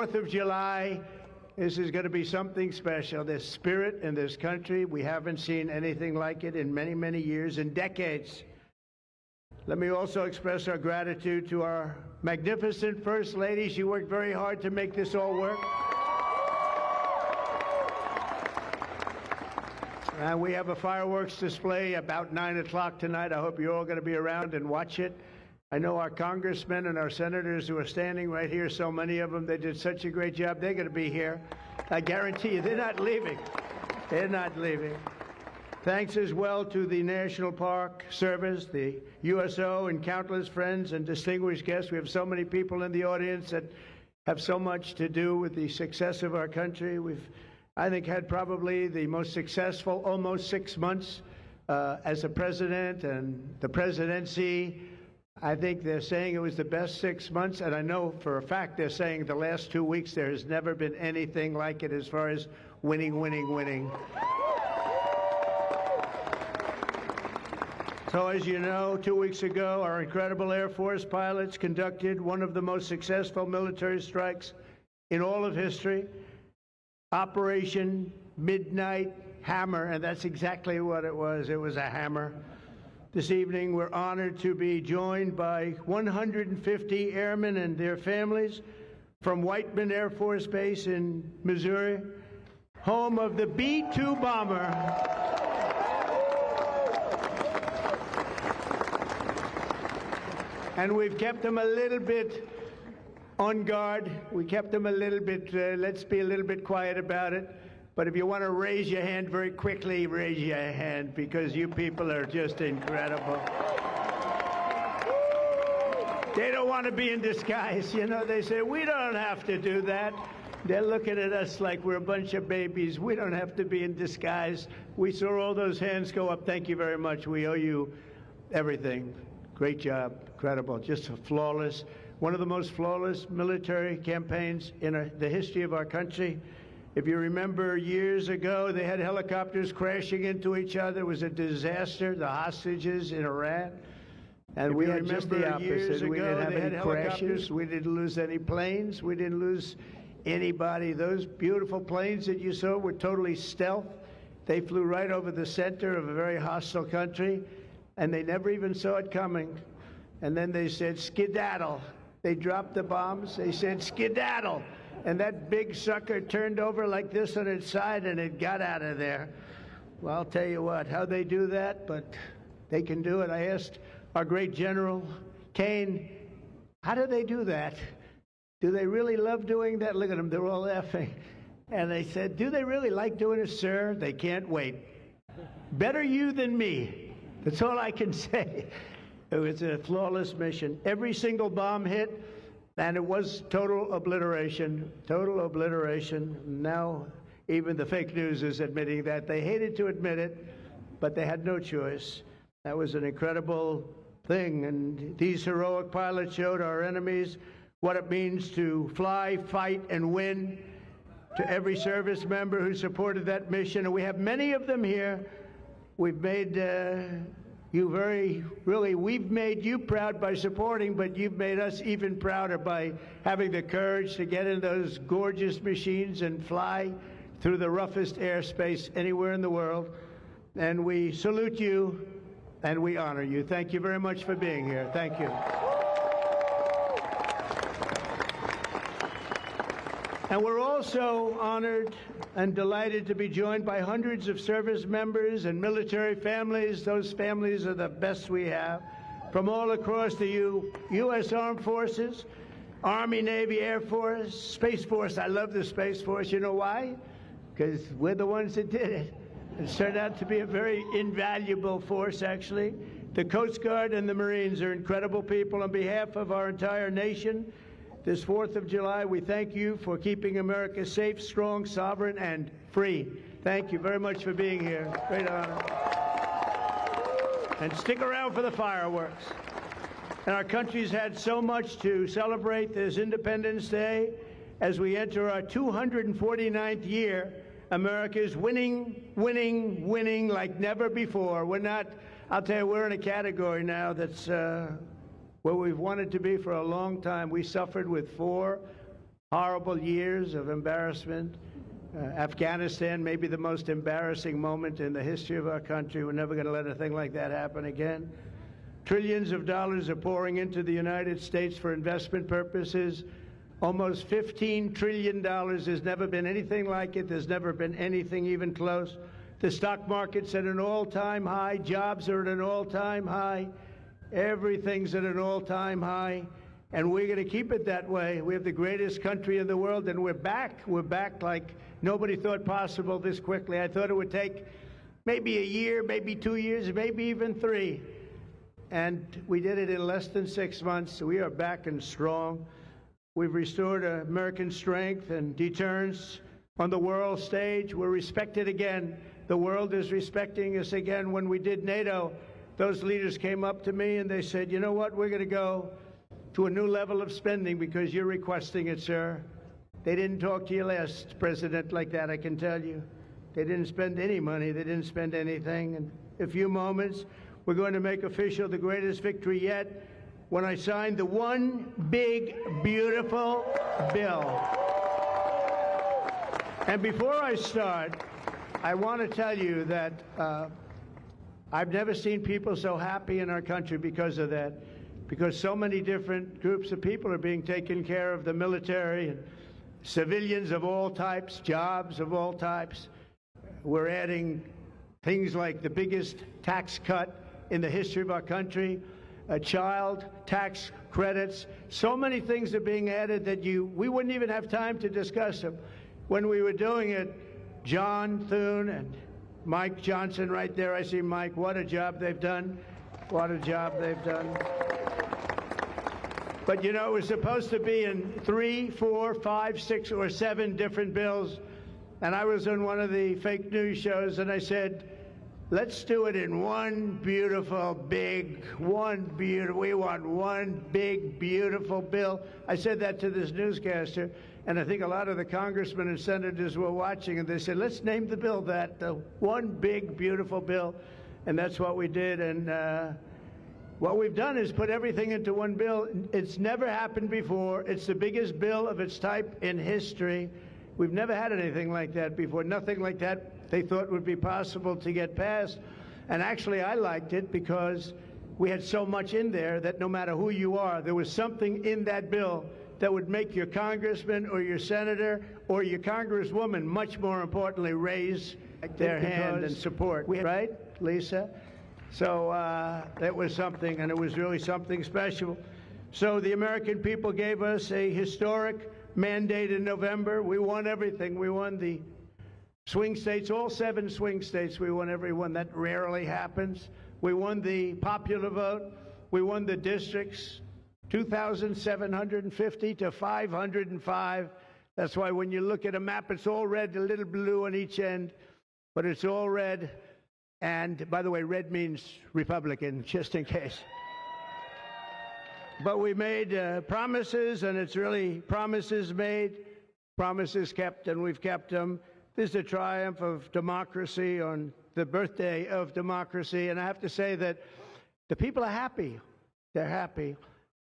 4th of July, this is going to be something special. This spirit in this country, we haven't seen anything like it in many, many years and decades. Let me also express our gratitude to our magnificent First Lady. She worked very hard to make this all work. And we have a fireworks display about 9 o'clock tonight. I hope you're all going to be around and watch it. I know our congressmen and our senators who are standing right here, so many of them, they did such a great job. They're going to be here. I guarantee you, they're not leaving. They're not leaving. Thanks as well to the National Park Service, the USO, and countless friends and distinguished guests. We have so many people in the audience that have so much to do with the success of our country. We've, I think, had probably the most successful almost 6 months as a president and the presidency. I think they're saying it was the best 6 months, and I know for a fact they're saying the last 2 weeks there has never been anything like it as far as winning, winning, winning. So as you know, 2 weeks ago, our incredible Air Force pilots conducted one of the most successful military strikes in all of history, Operation Midnight Hammer, and that's exactly what it was. It was a hammer. This evening, we're honored to be joined by 150 airmen and their families from Whiteman Air Force Base in Missouri, home of the B-2 bomber. And we've kept them a little bit on guard. We kept them a little bit, let's be a little bit quiet about it. But if you want to raise your hand very quickly, raise your hand, because you people are just incredible. They don't want to be in disguise. You know, they say, we don't have to do that. They're looking at us like we're a bunch of babies. We don't have to be in disguise. We saw all those hands go up. Thank you very much. We owe you everything. Great job. Incredible. Just a flawless, one of the most flawless military campaigns in the history of our country. If you remember years ago, they had helicopters crashing into each other. It was a disaster, the hostages in Iran. And we had just the opposite. Years ago, we didn't have any crashes. We didn't lose any planes. We didn't lose anybody. Those beautiful planes that you saw were totally stealth. They flew right over the center of a very hostile country, and they never even saw it coming. And then they said, skedaddle. They dropped the bombs. They said, skedaddle. And that big sucker turned over like this on its side, and it got out of there. Well, I'll tell you what, how they do that, but they can do it. I asked our great General Kane, how do they do that? Do they really love doing that? Look at them, they're all laughing. And they said, do they really like doing it, sir? They can't wait. Better you than me. That's all I can say. It was a flawless mission. Every single bomb hit, and it was total obliteration, total obliteration. Now, even the fake news is admitting that. They hated to admit it, but they had no choice. That was an incredible thing, and these heroic pilots showed our enemies what it means to fly, fight, and win. To every service member who supported that mission, and we have many of them here, we've made we've made you proud by supporting, but you've made us even prouder by having the courage to get in those gorgeous machines and fly through the roughest airspace anywhere in the world. And we salute you and we honor you. Thank you very much for being here. Thank you. And we're also honored and delighted to be joined by hundreds of service members and military families. Those families are the best we have, from all across the U.S. Armed Forces, Army, Navy, Air Force, Space Force. I love the Space Force. You know why? Because we're the ones that did it. It's turned out to be a very invaluable force, actually. The Coast Guard and the Marines are incredible people. On behalf of our entire nation, this 4th of July, we thank you for keeping America safe, strong, sovereign, and free. Thank you very much for being here. Great honor. And stick around for the fireworks. And our country's had so much to celebrate this Independence Day. As we enter our 249th year, America is winning, winning, winning like never before. We're not, I'll tell you, we're in a category now that's where we've wanted to be for a long time. We suffered with 4 horrible years of embarrassment. Afghanistan may be the most embarrassing moment in the history of our country. We're never going to let a thing like that happen again. Trillions of dollars are pouring into the United States for investment purposes. Almost $15 trillion. There's never been anything like it. There's never been anything even close. The stock market's at an all-time high. Jobs are at an all-time high. Everything's at an all-time high. And we're going to keep it that way. We have the greatest country in the world, and we're back. We're back like nobody thought possible this quickly. I thought it would take maybe a year, maybe 2 years, maybe even 3. And we did it in less than 6 months. We are back and strong. We've restored American strength and deterrence on the world stage. We're respected again. The world is respecting us again. When we did NATO, those leaders came up to me and they said, you know what, we're going to go to a new level of spending because you're requesting it, sir. They didn't talk to you last president like that, I can tell you. They didn't spend any money. They didn't spend anything. In a few moments, we're going to make official the greatest victory yet when I signed the one big, beautiful bill. And before I start, I want to tell you that I've never seen people so happy in our country because of that, because so many different groups of people are being taken care of, the military and civilians of all types, jobs of all types. We're adding things like the biggest tax cut in the history of our country, child tax credits. So many things are being added that we wouldn't even have time to discuss them. When we were doing it, John Thune and Mike Johnson right there, I see Mike, what a job they've done. What a job they've done. But you know, it was supposed to be in 3, 4, 5, 6, or 7 different bills. And I was on one of the fake news shows and I said, let's do it in one beautiful, big, we want one big, beautiful bill. I said that to this newscaster, and I think a lot of the congressmen and senators were watching, and they said, let's name the bill that, the one big, beautiful bill. And that's what we did. And what we've done is put everything into one bill. It's never happened before. It's the biggest bill of its type in history. We've never had anything like that before. Nothing like that they thought would be possible to get passed. And actually, I liked it because we had so much in there that no matter who you are, there was something in that bill that would make your congressman or your senator or your congresswoman, much more importantly, raise their hand and support. Right, Lisa? So that was something, and it was really something special. So the American people gave us a historic mandate in November. We won everything. We won the swing states, all 7 swing states. We won every one. That rarely happens. We won the popular vote. We won the districts, 2,750 to 505. That's why when you look at a map, it's all red, a little blue on each end, but it's all red. And by the way, red means Republican, just in case. But we made promises, and it's really promises made, promises kept, and we've kept them. This is a triumph of democracy on the birthday of democracy. And I have to say that the people are happy. They're happy.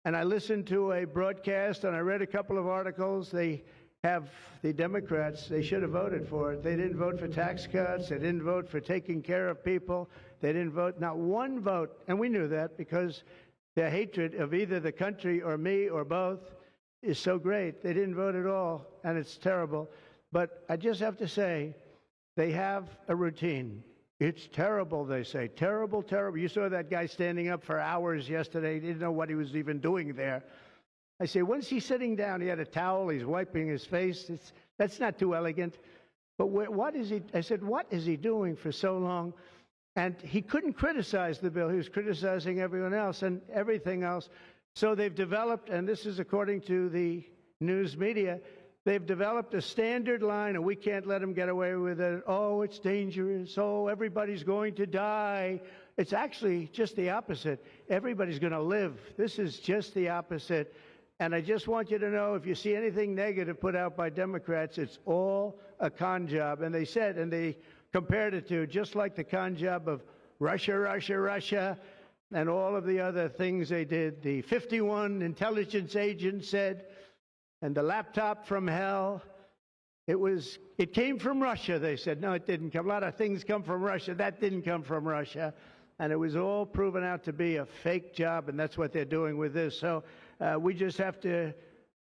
And I listened to a broadcast, and I read a couple of articles. They have the Democrats, they should have voted for it. They didn't vote for tax cuts. They didn't vote for taking care of people. They didn't vote, not one vote. And we knew that because their hatred of either the country or me or both is so great. They didn't vote at all, and it's terrible. But I just have to say, they have a routine. It's terrible, they say. Terrible, terrible. You saw that guy standing up for hours yesterday. He didn't know what he was even doing there. I say, when's he sitting down? He had a towel. He's wiping his face. That's not too elegant. But what is he? I said, what is he doing for so long? And he couldn't criticize the bill. He was criticizing everyone else and everything else. So they've developed, and this is according to the news media, they've developed a standard line, and we can't let them get away with it. Oh, it's dangerous. Oh, everybody's going to die. It's actually just the opposite. Everybody's going to live. This is just the opposite. And I just want you to know, if you see anything negative put out by Democrats, it's all a con job. And they said, and they compared it to just like the con job of Russia, Russia, Russia, and all of the other things they did. The 51 intelligence agents said And the laptop from hell, it came from Russia, they said. No, it didn't come. A lot of things come from Russia. That didn't come from Russia. And it was all proven out to be a fake job, and that's what they're doing with this. So we just have to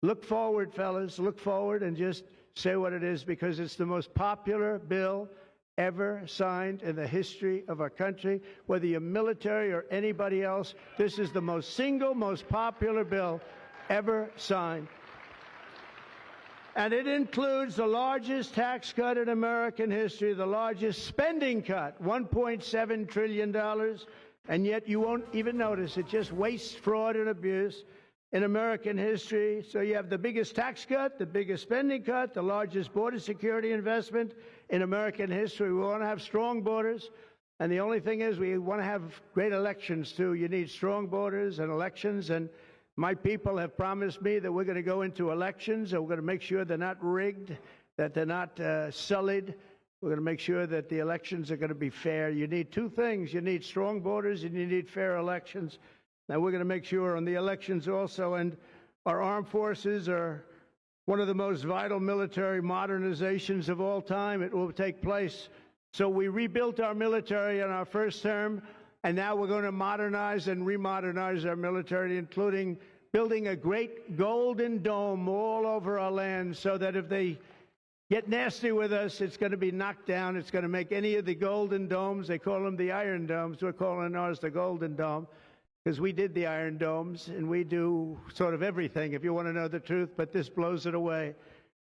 look forward, fellas, look forward and just say what it is, because it's the most popular bill ever signed in the history of our country. Whether you're military or anybody else, this is the most popular bill ever signed. And it includes the largest tax cut in American history, the largest spending cut, $1.7 trillion. And yet you won't even notice it. Just waste, fraud, and abuse in American history. So you have the biggest tax cut, the biggest spending cut, the largest border security investment in American history. We want to have strong borders. And the only thing is, we want to have great elections, too. You need strong borders and elections. And my people have promised me that we're going to go into elections, and we're going to make sure they're not rigged, that they're not sullied. We're going to make sure that the elections are going to be fair. You need two things. You need strong borders, and you need fair elections. Now, we're going to make sure on the elections also, and our armed forces are one of the most vital military modernizations of all time. It will take place. So we rebuilt our military in our first term, and now we're going to modernize and remodernize our military, including building a great golden dome all over our land, so that if they get nasty with us, it's going to be knocked down. It's going to make any of the golden domes, they call them the iron domes, we're calling ours the golden dome, because we did the iron domes, and we do sort of everything, if you want to know the truth, but this blows it away.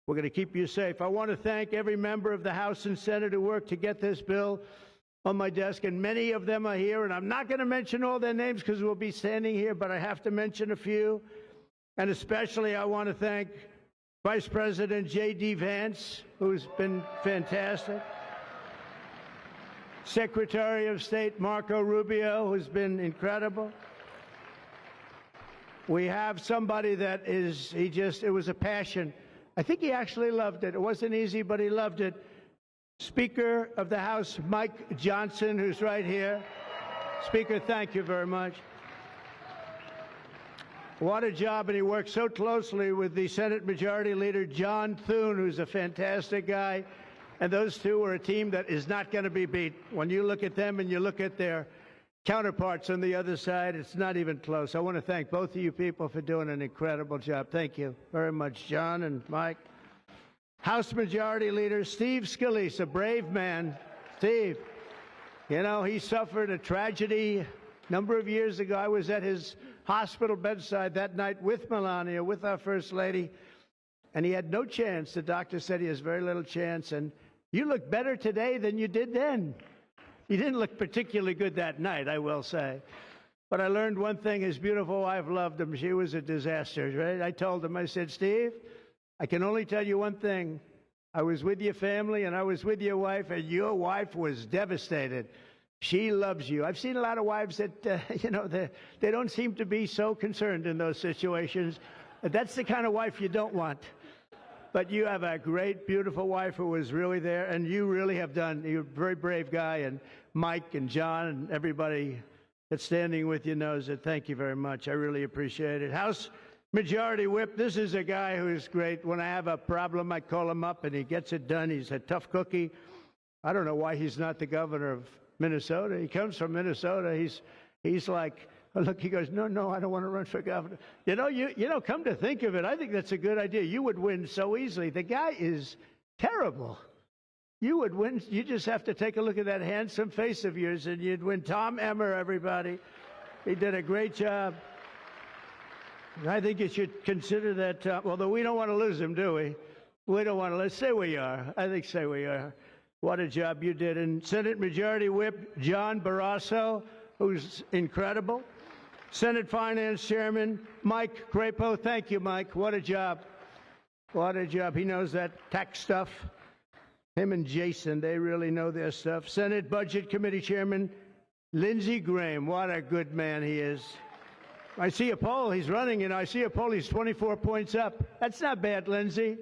We're going to keep you safe. I want to thank every member of the House and Senate who worked to get this bill on my desk, and many of them are here, and I'm not going to mention all their names because we'll be standing here, but I have to mention a few. And especially I want to thank Vice President J.D. Vance, who's been fantastic. Secretary of State Marco Rubio, who's been incredible. We have somebody that it was a passion. I think he actually loved it. It wasn't easy, but he loved it. Speaker of the House, Mike Johnson, who's right here. Speaker, thank you very much. What a job, and he worked so closely with the Senate Majority Leader, John Thune, who's a fantastic guy. And those two are a team that is not going to be beat. When you look at them and you look at their counterparts on the other side, it's not even close. I want to thank both of you people for doing an incredible job. Thank you very much, John and Mike. House Majority Leader Steve Scalise, a brave man. Steve, you know, he suffered a tragedy a number of years ago. I was at his hospital bedside that night with Melania, with our First Lady, and he had no chance. The doctor said he has very little chance, and you look better today than you did then. He didn't look particularly good that night, I will say. But I learned one thing. His beautiful wife loved him. She was a disaster, right? I told him, I said, Steve, I can only tell you one thing. I was with your family, and I was with your wife, and your wife was devastated. She loves you. I've seen a lot of wives that, you know, they don't seem to be so concerned in those situations. That's the kind of wife you don't want. But you have a great, beautiful wife who was really there, and you really have done. You're a very brave guy, and Mike and John and everybody that's standing with you knows it. Thank you very much. I really appreciate it. House Majority Whip, this is a guy who is great. When I have a problem, I call him up, and he gets it done. He's a tough cookie. I don't know why he's not the governor of Minnesota. He comes from Minnesota. He's like, oh, look, he goes, no, I don't want to run for governor. You know, come to think of it, I think that's a good idea. You would win so easily. The guy is terrible. You would win. You just have to take a look at that handsome face of yours, and you'd win. Tom Emmer, everybody. He did a great job. I think you should consider that, although we don't want to lose him, do we? We don't want to. Let's say we are. I think say we are. What a job you did. And Senate Majority Whip John Barrasso, who's incredible. Senate Finance Chairman Mike Crapo. Thank you, Mike. What a job. What a job. He knows that tax stuff. Him and Jason, they really know their stuff. Senate Budget Committee Chairman Lindsey Graham. What a good man he is. I see a poll. He's running, and I see a poll. He's 24 points up. That's not bad, Lindsey.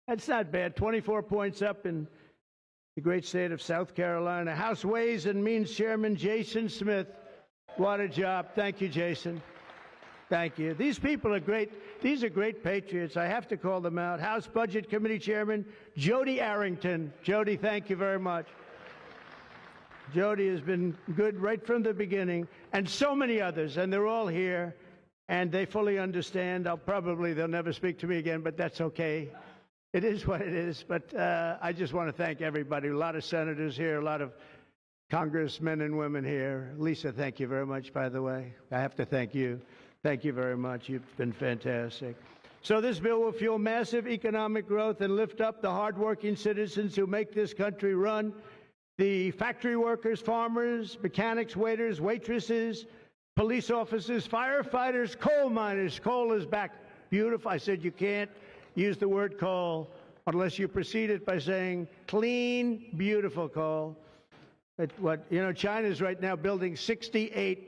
That's not bad. 24 points up in the great state of South Carolina. House Ways and Means Chairman Jason Smith. What a job. Thank you, Jason. Thank you. These people are great. These are great patriots. I have to call them out. House Budget Committee Chairman Jody Arrington. Jody, thank you very much. Jody has been good right from the beginning, and so many others, and they're all here, and they fully understand. They'll never speak to me again, but that's okay. It is what it is. But I just want to thank everybody. A lot of senators here, a lot of congressmen and women here. Lisa, thank you very much, by the way. I have to thank you. Thank you very much. You've been fantastic. So this bill will fuel massive economic growth and lift up the hardworking citizens who make this country run. The factory workers, farmers, mechanics, waiters, waitresses, police officers, firefighters, coal miners. Coal is back. Beautiful. I said you can't use the word coal unless you precede it by saying clean, beautiful coal. China's right now building 68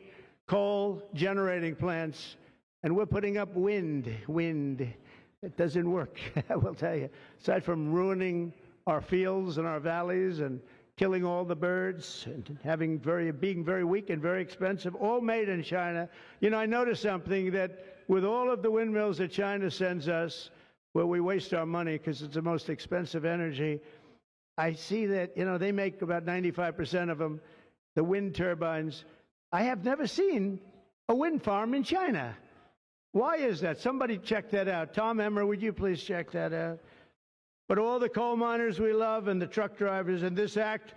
coal generating plants, and we're putting up wind. It doesn't work, I will tell you. Aside from ruining our fields and our valleys and killing all the birds and being very weak and very expensive, all made in China. I noticed something, that with all of the windmills that China sends us, where we waste our money because it's the most expensive energy, I see that, they make about 95% of them, the wind turbines. I have never seen a wind farm in China. Why is that? Somebody check that out. Tom Emmer, would you please check that out? But all the coal miners we love and the truck drivers, in this act,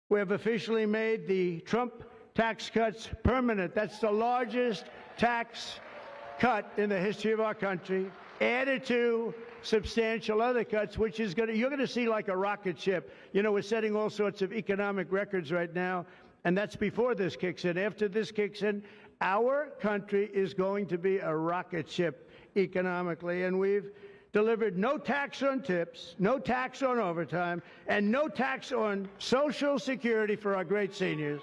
we have officially made the Trump tax cuts permanent. That's the largest tax cut in the history of our country, added to substantial other cuts, which is you're going to see like a rocket ship. We're setting all sorts of economic records right now, and that's before this kicks in. After this kicks in, our country is going to be a rocket ship economically, and we've delivered no tax on tips, no tax on overtime, and no tax on Social Security for our great seniors.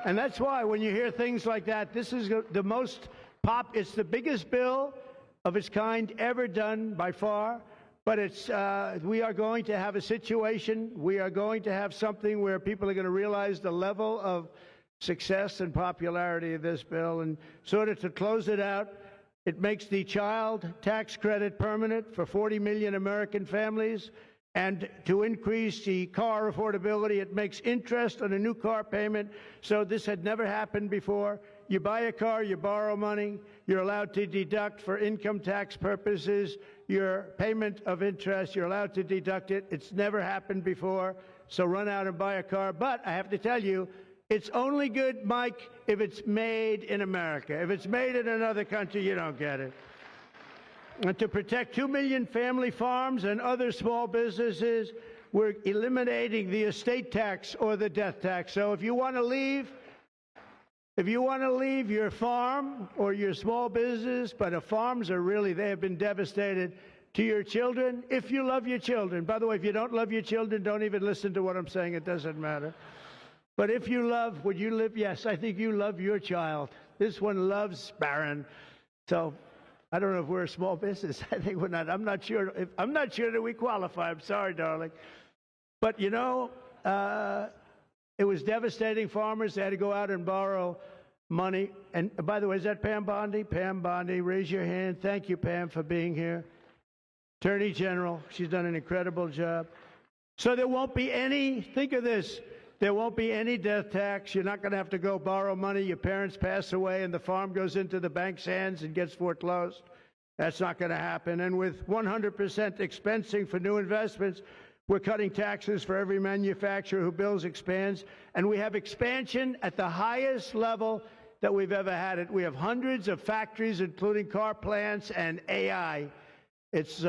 And that's why when you hear things like that, this is it's the biggest bill of its kind ever done by far. But we are going to have a situation, we are going to have something where people are going to realize the level of success and popularity of this bill. And sort of to close it out, it makes the child tax credit permanent for 40 million American families. And to increase the car affordability, it makes interest on a new car payment. So this had never happened before. You buy a car, you borrow money, you're allowed to deduct for income tax purposes your payment of interest. You're allowed to deduct it. It's never happened before. So run out and buy a car. But I have to tell you, it's only good, Mike, if it's made in America. If it's made in another country, you don't get it. And to protect 2 million family farms and other small businesses, we're eliminating the estate tax or the death tax. So if you want to leave your farm or your small business, but the farms they have been devastated, to your children, if you love your children. By the way, if you don't love your children, don't even listen to what I'm saying. It doesn't matter. But if you love, would you live? Yes, I think you love your child. This one loves Barron. So I don't know if we're a small business. I think we're not. I'm not sure that we qualify. I'm sorry, darling. But it was devastating. Farmers, they had to go out and borrow money. And by the way, is that Pam Bondi? Pam Bondi, raise your hand. Thank you, Pam, for being here. Attorney General, she's done an incredible job. So there won't be any, think of this, there won't be any death tax. You're not going to have to go borrow money. Your parents pass away and the farm goes into the bank's hands and gets foreclosed. That's not going to happen. And with 100% expensing for new investments, we're cutting taxes for every manufacturer who builds, expands. And we have expansion at the highest level that we've ever had it. We have hundreds of factories, including car plants and AI. It's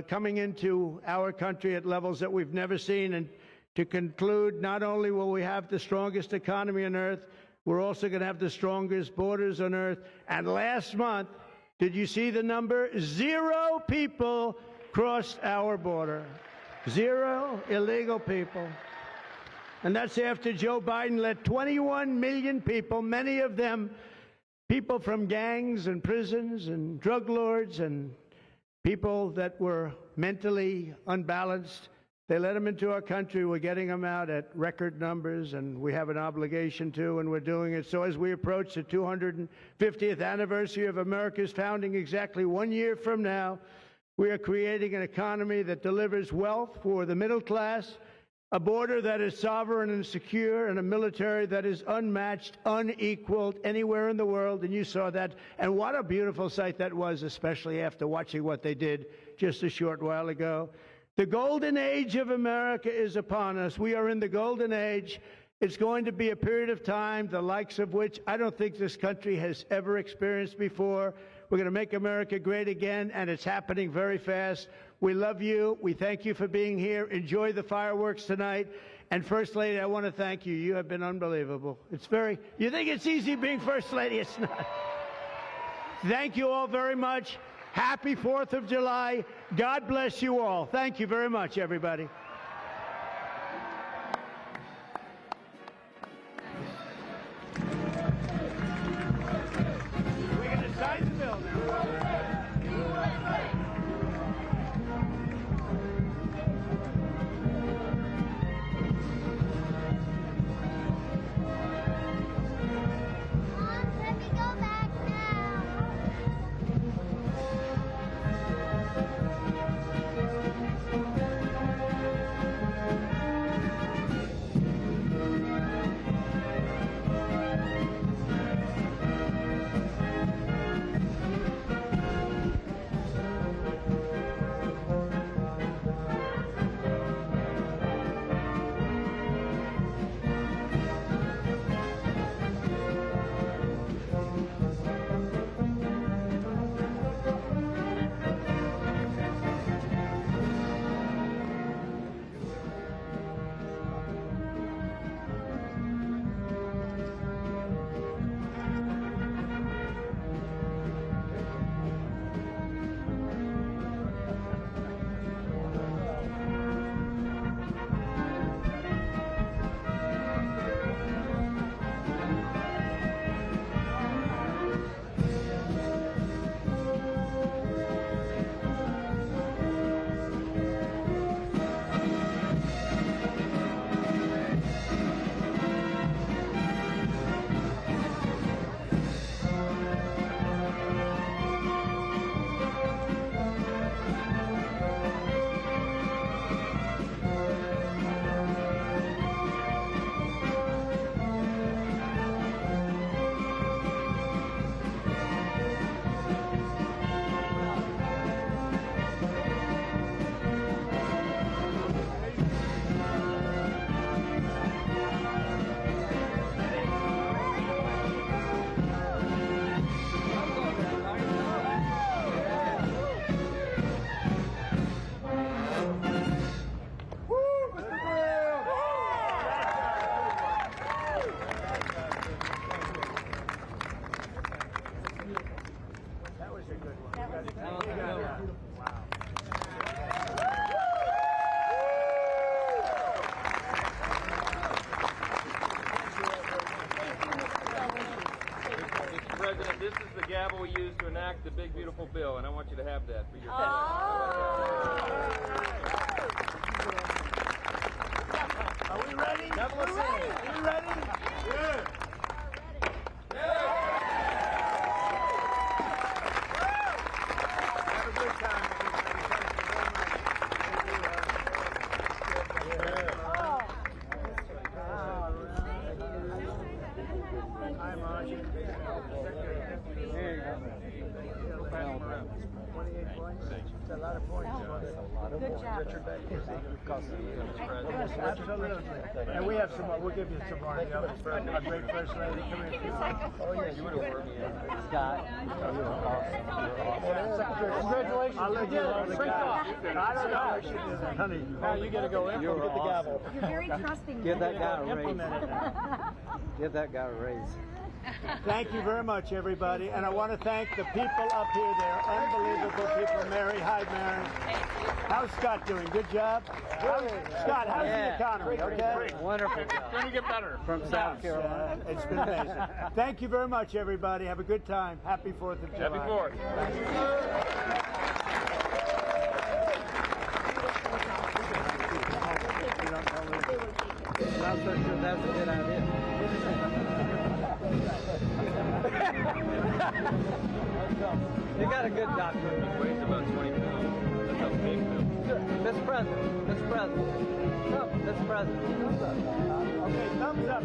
coming into our country at levels that we've never seen. And to conclude, not only will we have the strongest economy on earth, we're also going to have the strongest borders on earth. And last month, did you see the number? 0 people crossed our border. 0 illegal people. And that's after Joe Biden let 21 million people, many of them people from gangs and prisons and drug lords and people that were mentally unbalanced, They let them into our country. We're getting them out at record numbers, and we have an obligation to, and we're doing it. So as we approach the 250th anniversary of America's founding exactly 1 year from now, we are creating an economy that delivers wealth for the middle class, a border that is sovereign and secure, and a military that is unmatched, unequaled anywhere in the world. And you saw that. And what a beautiful sight that was, especially after watching what they did just a short while ago. The golden age of America is upon us. We are in the golden age. It's going to be a period of time, the likes of which I don't think this country has ever experienced before. We're going to make America great again, and it's happening very fast. We love you. We thank you for being here. Enjoy the fireworks tonight. And First Lady, I want to thank you. You have been unbelievable. You think it's easy being First Lady? It's not. Thank you all very much. Happy 4th of July. God bless you all. Thank you very much, everybody. We're going to sign the bill now. President, this is the gavel we use to enact the big, beautiful bill, and I want you to have that for your Are we ready? Gavel us in. Are we ready? Good. Have a good time, Hi, Marge. There you go. 28 points. It's a lot of points. Good job. Yes, absolutely. And we have some more. We'll give you some more. Our great First Lady. Come here. Oh, yeah, you would have worked me Scott. Congratulations. I'll let you hold the gavel. I don't know. I should do that. Honey, Now you got to go in and get the gavel. You're very trusting. Give that guy a raise. implement it now. Give that guy a raise. Thank you very much, everybody. And I want to thank the people up here. They're unbelievable people. Mary, hi, Mary. How's Scott doing? Good job? Scott, how's the economy? Okay? Wonderful job. Going to get better. From South Carolina. It's been amazing. Thank you very much, everybody. Have a good time. Happy 4th of July. Happy 4th. not so sure that's a good idea. You got a good doctor. He weighs about 20 pounds. That's how big Bill. Mr. President. Mr. President. No, Mr. President. Okay, thumbs up.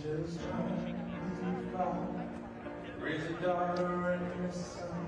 just 25. Raise a daughter and your son.